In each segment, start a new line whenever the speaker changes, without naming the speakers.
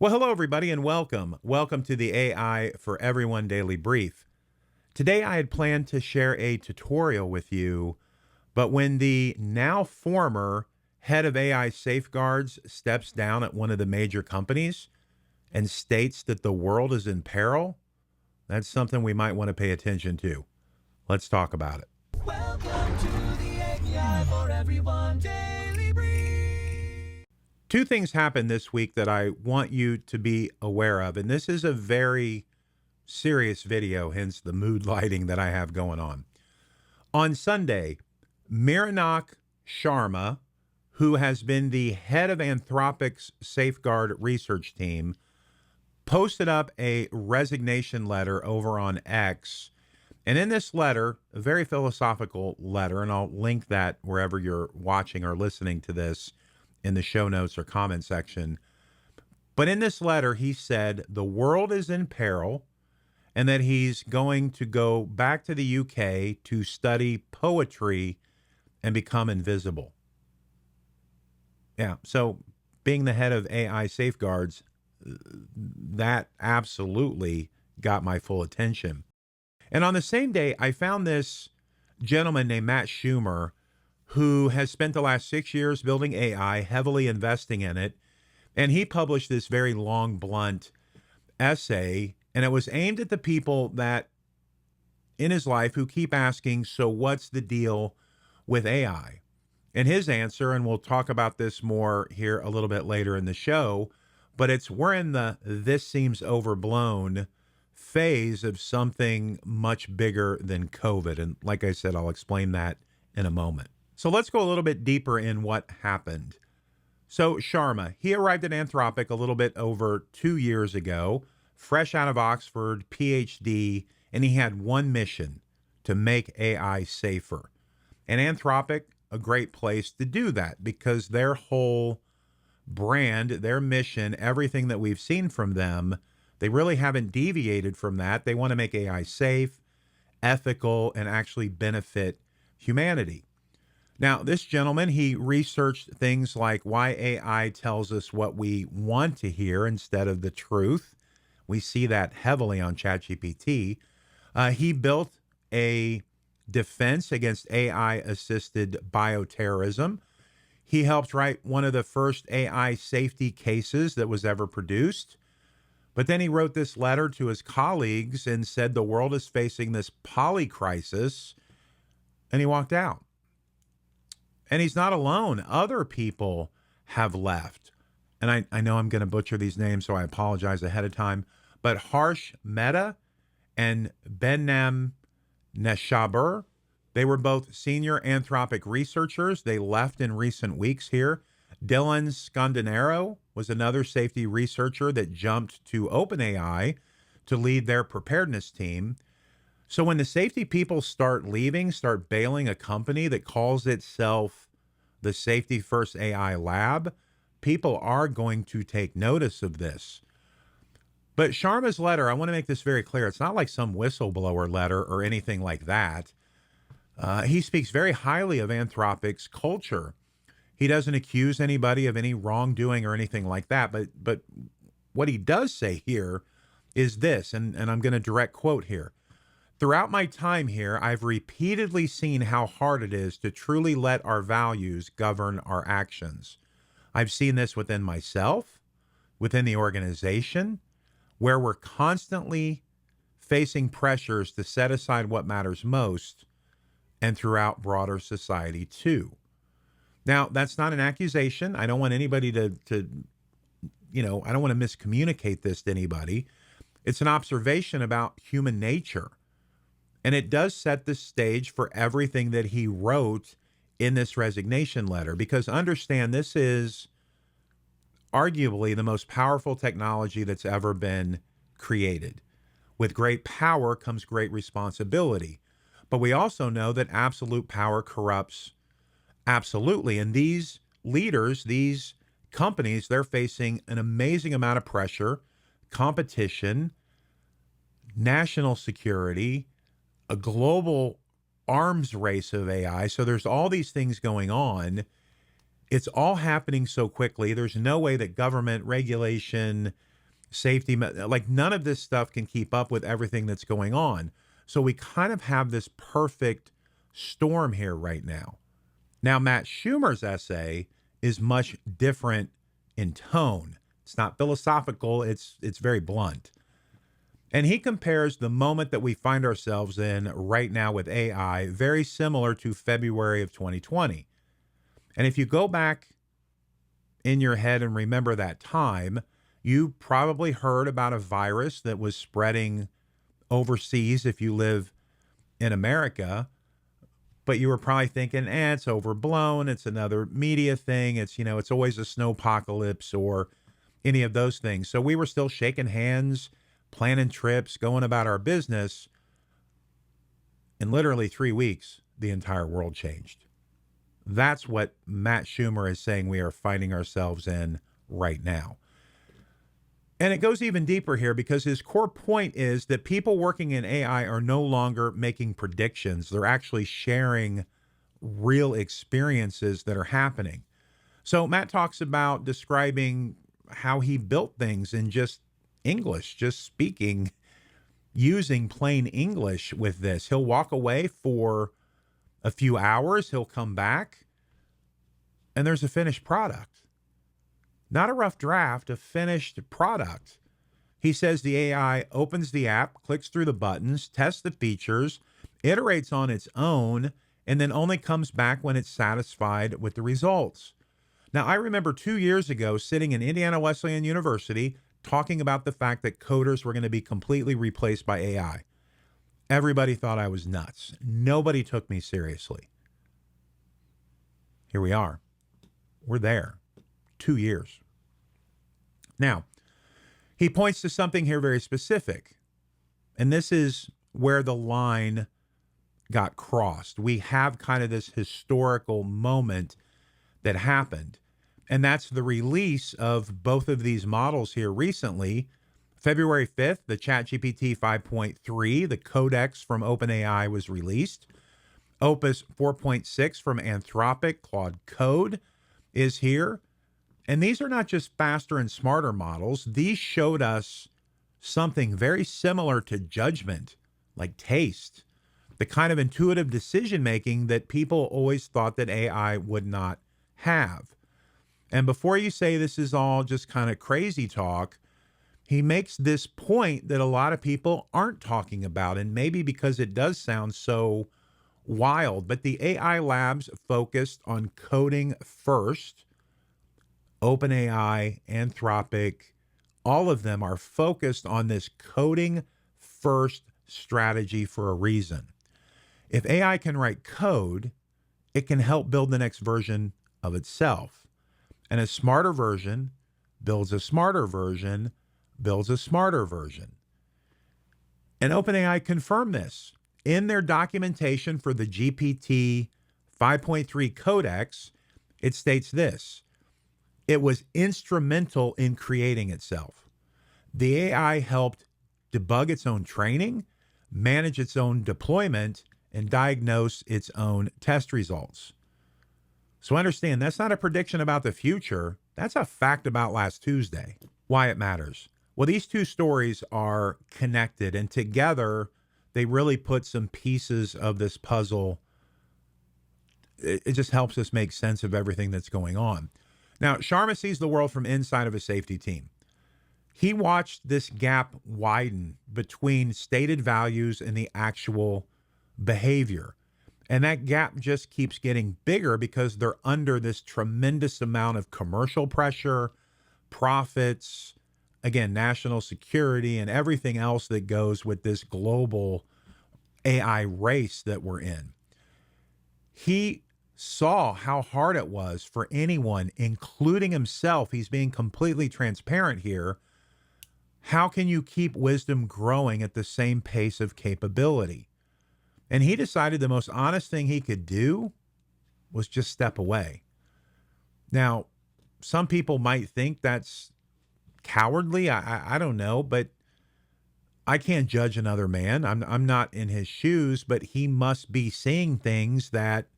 Well, hello, everybody, and welcome. Welcome to the AI for Everyone Daily Brief. Today, I had planned to share a tutorial with you, but when the now former head of AI safeguards steps down at one of the major companies and states that the world is in peril, that's something we might want to pay attention to. Let's talk about it.
Welcome to the API for Everyone Daily Brief.
Two things happened this week that I want you to be aware of, and this is a very serious video, hence the mood lighting that I have going on. On Sunday, Mrinank Sharma, who has been the head of Anthropic's safeguard research team, posted up a resignation letter over on X. And in this letter, a very philosophical letter, and I'll link that wherever you're watching or listening to this in the show notes or comment section. But in this letter, he said the world is in peril and that he's going to go back to the UK to study poetry and become invisible. Yeah, so being the head of AI safeguards, that absolutely got my full attention. And on the same day, I found this gentleman named Matt Shumer, who has spent the last 6 years building AI, heavily investing in it. And he published this very long, blunt essay, and it was aimed at the people that in his life who keep asking, so what's the deal with AI? And his answer, and we'll talk about this more here a little bit later in the show, but we're in the this seems overblown phase of something much bigger than COVID. And like I said, I'll explain that in a moment. So let's go a little bit deeper in what happened. So Sharma, he arrived at Anthropic a little bit over 2 years ago, fresh out of Oxford, PhD, and he had one mission: to make AI safer. And Anthropic, a great place to do that because their whole brand, their mission, everything that we've seen from them, they really haven't deviated from that. They want to make AI safe, ethical, and actually benefit humanity. Now, this gentleman, he researched things like why AI tells us what we want to hear instead of the truth. We see that heavily on ChatGPT. He built a defense against AI-assisted bioterrorism. He helped write one of the first AI safety cases that was ever produced. But then he wrote this letter to his colleagues and said the world is facing this polycrisis, and he walked out. And he's not alone. Other people have left. And I know I'm going to butcher these names, so I apologize ahead of time. But Harsh Mehta and Behnam Neshaber, they were both senior Anthropic researchers. They left in recent weeks here. Dylan Scandinaro was another safety researcher that jumped to OpenAI to lead their preparedness team. So when the safety people start leaving, start bailing a company that calls itself the Safety First AI Lab, people are going to take notice of this. But Sharma's letter, I want to make this very clear. It's not like some whistleblower letter or anything like that. He speaks very highly of Anthropic's culture. He doesn't accuse anybody of any wrongdoing or anything like that. But what he does say here is this, and I'm going to direct quote here. Throughout my time here, I've repeatedly seen how hard it is to truly let our values govern our actions. I've seen this within myself, within the organization, where we're constantly facing pressures to set aside what matters most, and throughout broader society too. Now, that's not an accusation. I don't want anybody to I don't want to miscommunicate this to anybody. It's an observation about human nature. And it does set the stage for everything that he wrote in this resignation letter, because understand this is arguably the most powerful technology that's ever been created. With great power comes great responsibility. But we also know that absolute power corrupts absolutely. And these leaders, these companies, they're facing an amazing amount of pressure, competition, national security, a global arms race of AI. So there's all these things going on. It's all happening so quickly. There's no way that government regulation, like none of this stuff can keep up with everything that's going on. So we kind of have this perfect storm here right now. Now, Matt Shumer's essay is much different in tone. It's not philosophical, it's very blunt. And he compares the moment that we find ourselves in right now with AI very similar to February of 2020. And if you go back in your head and remember that time, you probably heard about a virus that was spreading overseas if you live in America, but you were probably thinking, it's overblown. It's another media thing. It's always a snowpocalypse or any of those things. So we were still shaking hands, planning trips, going about our business. In literally 3 weeks, the entire world changed. That's what Matt Shumer is saying we are finding ourselves in right now. And it goes even deeper here because his core point is that people working in AI are no longer making predictions. They're actually sharing real experiences that are happening. So Matt talks about describing how he built things in just English, just speaking, using plain English with this. He'll walk away for a few hours, he'll come back, and there's a finished product. Not a rough draft, a finished product. He says the AI opens the app, clicks through the buttons, tests the features, iterates on its own, and then only comes back when it's satisfied with the results. Now, I remember 2 years ago sitting in Indiana Wesleyan University talking about the fact that coders were going to be completely replaced by AI. Everybody thought I was nuts. Nobody took me seriously. Here we are. We're there. 2 years. Now, he points to something here very specific, and this is where the line got crossed. We have kind of this historical moment that happened, and that's the release of both of these models here recently. February 5th, the ChatGPT 5.3, the Codex from OpenAI was released. Opus 4.6 from Anthropic, Claude Code, is here. And these are not just faster and smarter models. These showed us something very similar to judgment, like taste, the kind of intuitive decision making that people always thought that AI would not have. And before you say this is all just kind of crazy talk, he makes this point that a lot of people aren't talking about, and maybe because it does sound so wild, but the AI labs focused on coding first. OpenAI, Anthropic, all of them are focused on this coding first strategy for a reason. If AI can write code, it can help build the next version of itself. And a smarter version builds a smarter version, builds a smarter version. And OpenAI confirmed this. In their documentation for the GPT 5.3 Codex, it states this: it was instrumental in creating itself. The AI helped debug its own training, manage its own deployment, and diagnose its own test results. So understand, that's not a prediction about the future. That's a fact about last Tuesday. Why it matters. Well, these two stories are connected, and together they really put some pieces of this puzzle. It just helps us make sense of everything that's going on. Now, Sharma sees the world from inside of a safety team. He watched this gap widen between stated values and the actual behavior. And that gap just keeps getting bigger because they're under this tremendous amount of commercial pressure, profits, again, national security, and everything else that goes with this global AI race that we're in. He saw how hard it was for anyone, including himself. He's being completely transparent here. How can you keep wisdom growing at the same pace of capability? And he decided the most honest thing he could do was just step away. Now, some people might think that's cowardly. I don't know, but I can't judge another man. I'm not in his shoes, but he must be seeing things that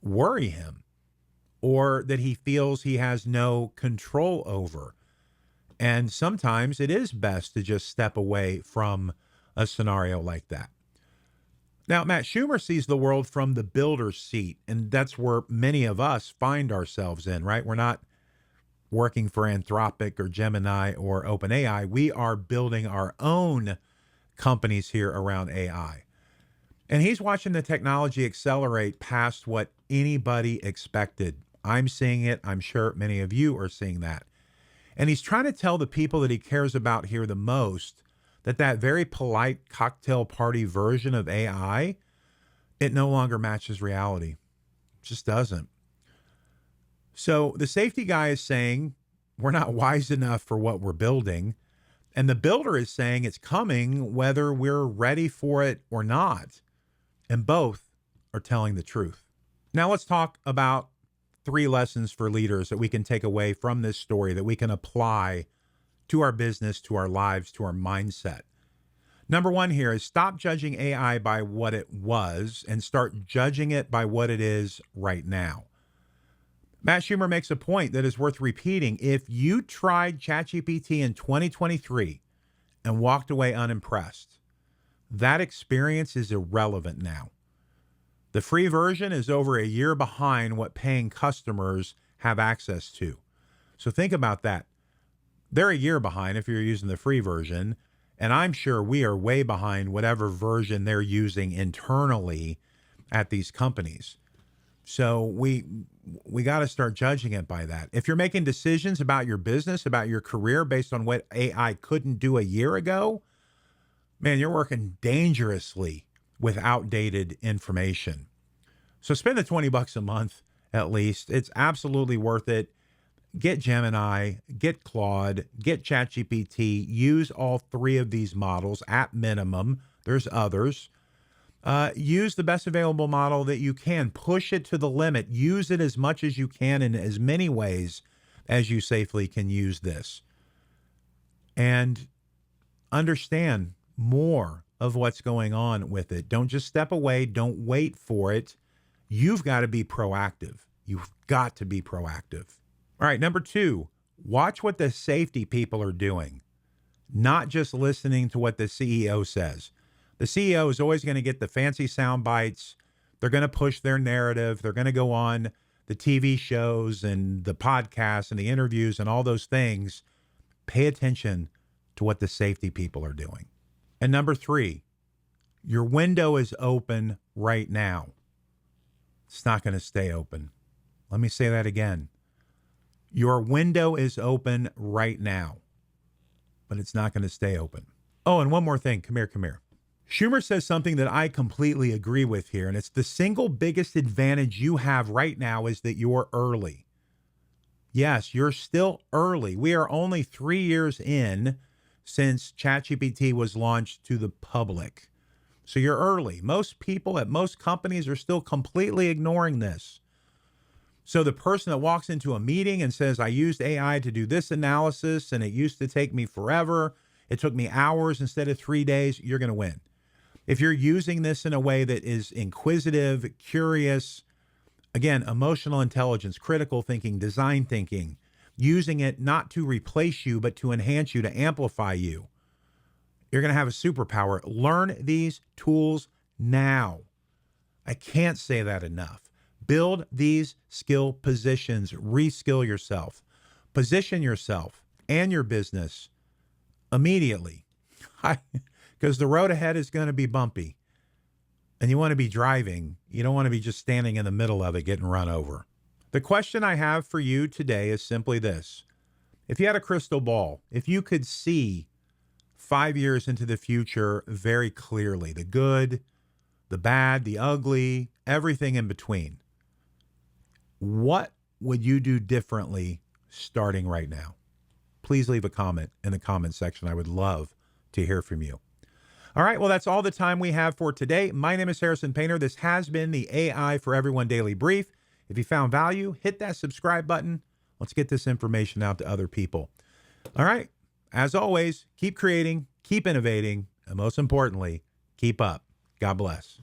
worry him or that he feels he has no control over. And sometimes it is best to just step away from a scenario like that. Now, Matt Shumer sees the world from the builder's seat, and that's where many of us find ourselves in, right? We're not working for Anthropic or Gemini or OpenAI. We are building our own companies here around AI. And he's watching the technology accelerate past what anybody expected. I'm seeing it. I'm sure many of you are seeing that. And he's trying to tell the people that he cares about here the most that that very polite cocktail party version of AI, it no longer matches reality. It just doesn't. So the safety guy is saying we're not wise enough for what we're building. And the builder is saying it's coming whether we're ready for it or not. And both are telling the truth. Now let's talk about 3 lessons for leaders that we can take away from this story that we can apply to our business, to our lives, to our mindset. Number 1 here is stop judging AI by what it was and start judging it by what it is right now. Matt Shumer makes a point that is worth repeating. If you tried ChatGPT in 2023 and walked away unimpressed, that experience is irrelevant now. The free version is over a year behind what paying customers have access to. So think about that. They're a year behind if you're using the free version, and I'm sure we are way behind whatever version they're using internally at these companies. So we got to start judging it by that. If you're making decisions about your business, about your career based on what AI couldn't do a year ago, man, you're working dangerously with outdated information. So spend the $20 a month at least. It's absolutely worth it. Get Gemini, get Claude, get ChatGPT. Use all 3 of these models at minimum. There's others. Use the best available model that you can. Push it to the limit. Use it as much as you can in as many ways as you safely can use this. And understand more of what's going on with it. Don't just step away. Don't wait for it. You've got to be proactive. You've got to be proactive. All right, number 2, watch what the safety people are doing, not just listening to what the CEO says. The CEO is always going to get the fancy sound bites. They're going to push their narrative. They're going to go on the TV shows and the podcasts and the interviews and all those things. Pay attention to what the safety people are doing. And number 3, your window is open right now. It's not going to stay open. Let me say that again. Your window is open right now, but it's not going to stay open. Oh, and one more thing. Come here. Shumer says something that I completely agree with here, and it's the single biggest advantage you have right now is that you're early. Yes, you're still early. We are only 3 years in since ChatGPT was launched to the public. So you're early. Most people at most companies are still completely ignoring this. So the person that walks into a meeting and says, I used AI to do this analysis and it used to take me forever, it took me hours instead of 3 days, you're going to win. If you're using this in a way that is inquisitive, curious, again, emotional intelligence, critical thinking, design thinking, using it not to replace you, but to enhance you, to amplify you, you're going to have a superpower. Learn these tools now. I can't say that enough. Build these skill positions, reskill yourself, position yourself and your business immediately. Because the road ahead is going to be bumpy and you want to be driving. You don't want to be just standing in the middle of it getting run over. The question I have for you today is simply this. If you had a crystal ball, if you could see 5 years into the future very clearly, the good, the bad, the ugly, everything in between, what would you do differently starting right now? Please leave a comment in the comment section. I would love to hear from you. All right, well, that's all the time we have for today. My name is Harrison Painter. This has been the AI for Everyone Daily Brief. If you found value, hit that subscribe button. Let's get this information out to other people. All right, as always, keep creating, keep innovating, and most importantly, keep up. God bless.